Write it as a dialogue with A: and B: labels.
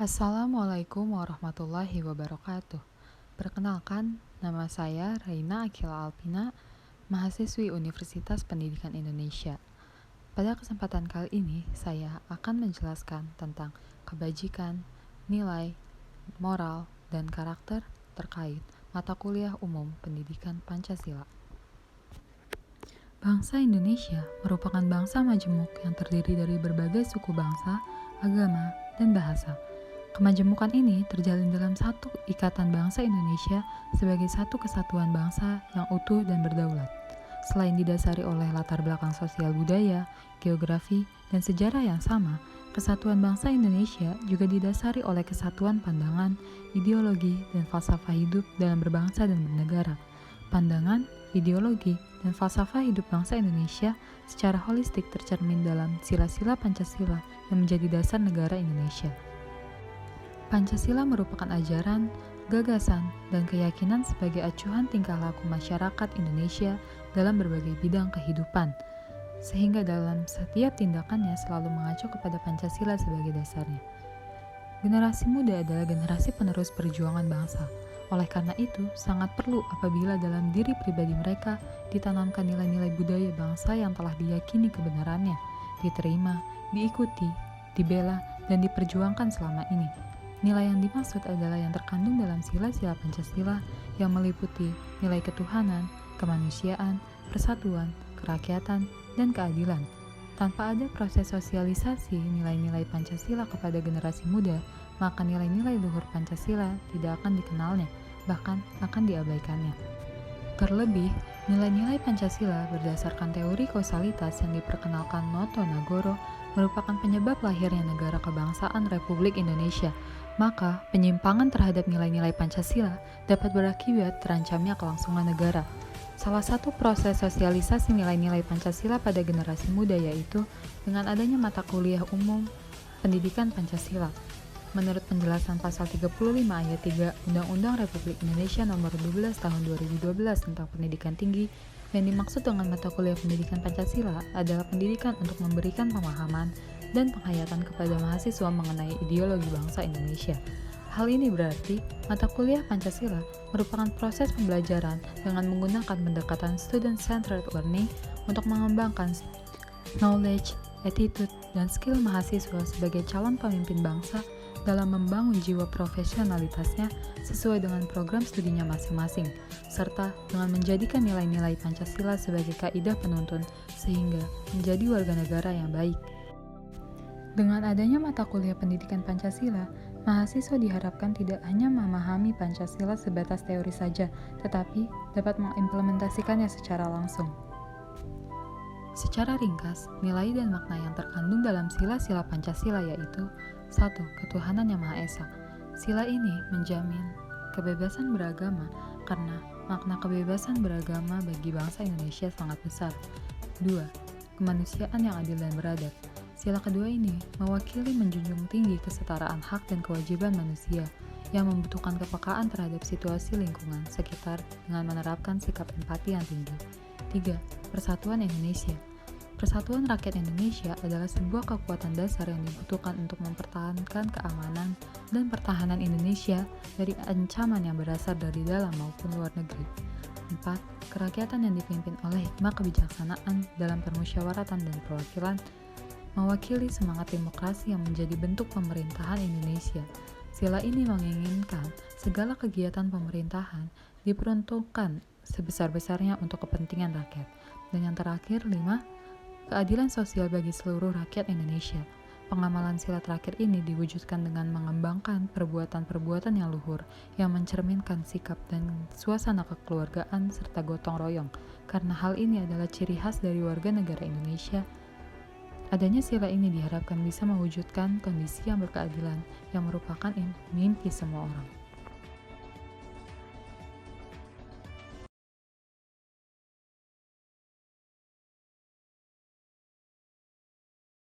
A: Assalamualaikum warahmatullahi wabarakatuh. Perkenalkan, nama saya Raina Akila Alpina, mahasiswi Universitas Pendidikan Indonesia. Pada kesempatan kali ini, saya akan menjelaskan tentang kebajikan, nilai, moral, dan karakter terkait mata kuliah umum pendidikan Pancasila. Bangsa Indonesia merupakan bangsa majemuk yang terdiri dari berbagai suku bangsa, agama, dan bahasa. Kemajemukan ini terjalin dalam satu ikatan bangsa Indonesia sebagai satu kesatuan bangsa yang utuh dan berdaulat. Selain didasari oleh latar belakang sosial budaya, geografi, dan sejarah yang sama, kesatuan bangsa Indonesia juga didasari oleh kesatuan pandangan, ideologi, dan falsafah hidup dalam berbangsa dan bernegara. Pandangan, ideologi, dan falsafah hidup bangsa Indonesia secara holistik tercermin dalam sila-sila Pancasila yang menjadi dasar negara Indonesia. Pancasila merupakan ajaran, gagasan, dan keyakinan sebagai acuan tingkah laku masyarakat Indonesia dalam berbagai bidang kehidupan, sehingga dalam setiap tindakannya selalu mengacu kepada Pancasila sebagai dasarnya. Generasi muda adalah generasi penerus perjuangan bangsa. Oleh karena itu, sangat perlu apabila dalam diri pribadi mereka ditanamkan nilai-nilai budaya bangsa yang telah diyakini kebenarannya, diterima, diikuti, dibela, dan diperjuangkan selama ini. Nilai yang dimaksud adalah yang terkandung dalam sila-sila Pancasila yang meliputi nilai ketuhanan, kemanusiaan, persatuan, kerakyatan, dan keadilan. Tanpa ada proses sosialisasi nilai-nilai Pancasila kepada generasi muda, maka nilai-nilai luhur Pancasila tidak akan dikenalnya, bahkan akan diabaikannya. Terlebih, nilai-nilai Pancasila berdasarkan teori kausalitas yang diperkenalkan Noto Nagoro merupakan penyebab lahirnya negara kebangsaan Republik Indonesia. Maka, penyimpangan terhadap nilai-nilai Pancasila dapat berakibat terancamnya kelangsungan negara. Salah satu proses sosialisasi nilai-nilai Pancasila pada generasi muda yaitu dengan adanya mata kuliah umum pendidikan Pancasila. Menurut penjelasan pasal 35 ayat 3 Undang-Undang Republik Indonesia Nomor 12 Tahun 2012 tentang pendidikan tinggi, yang dimaksud dengan mata kuliah pendidikan Pancasila adalah pendidikan untuk memberikan pemahaman dan penghayatan kepada mahasiswa mengenai ideologi bangsa Indonesia. Hal ini berarti mata kuliah Pancasila merupakan proses pembelajaran dengan menggunakan pendekatan student-centered learning untuk mengembangkan knowledge, attitude, dan skill mahasiswa sebagai calon pemimpin bangsa dalam membangun jiwa profesionalitasnya sesuai dengan program studinya masing-masing, serta dengan menjadikan nilai-nilai Pancasila sebagai kaidah penuntun sehingga menjadi warga negara yang baik. Dengan adanya mata kuliah pendidikan Pancasila, mahasiswa diharapkan tidak hanya memahami Pancasila sebatas teori saja, tetapi dapat mengimplementasikannya secara langsung. Secara ringkas, nilai dan makna yang terkandung dalam sila-sila Pancasila yaitu 1. Ketuhanan Yang Maha Esa. Sila ini menjamin kebebasan beragama karena makna kebebasan beragama bagi bangsa Indonesia sangat besar. 2. Kemanusiaan yang adil dan beradab. Sila kedua ini mewakili menjunjung tinggi kesetaraan hak dan kewajiban manusia yang membutuhkan kepekaan terhadap situasi lingkungan sekitar dengan menerapkan sikap empati yang tinggi. 3. Persatuan Indonesia. Persatuan rakyat Indonesia adalah sebuah kekuatan dasar yang dibutuhkan untuk mempertahankan keamanan dan pertahanan Indonesia dari ancaman yang berasal dari dalam maupun luar negeri. 4. Kerakyatan yang dipimpin oleh hikmah kebijaksanaan dalam permusyawaratan dan perwakilan mewakili semangat demokrasi yang menjadi bentuk pemerintahan Indonesia. Sila ini menginginkan segala kegiatan pemerintahan diperuntukkan sebesar-besarnya untuk kepentingan rakyat. Dan yang terakhir, 5. Keadilan sosial bagi seluruh rakyat Indonesia. Pengamalan sila terakhir ini diwujudkan dengan mengembangkan perbuatan-perbuatan yang luhur, yang mencerminkan sikap dan suasana kekeluargaan serta gotong royong. Karena hal ini adalah ciri khas dari warga negara Indonesia. Adanya sila ini diharapkan bisa mewujudkan kondisi yang berkeadilan, yang merupakan mimpi semua orang.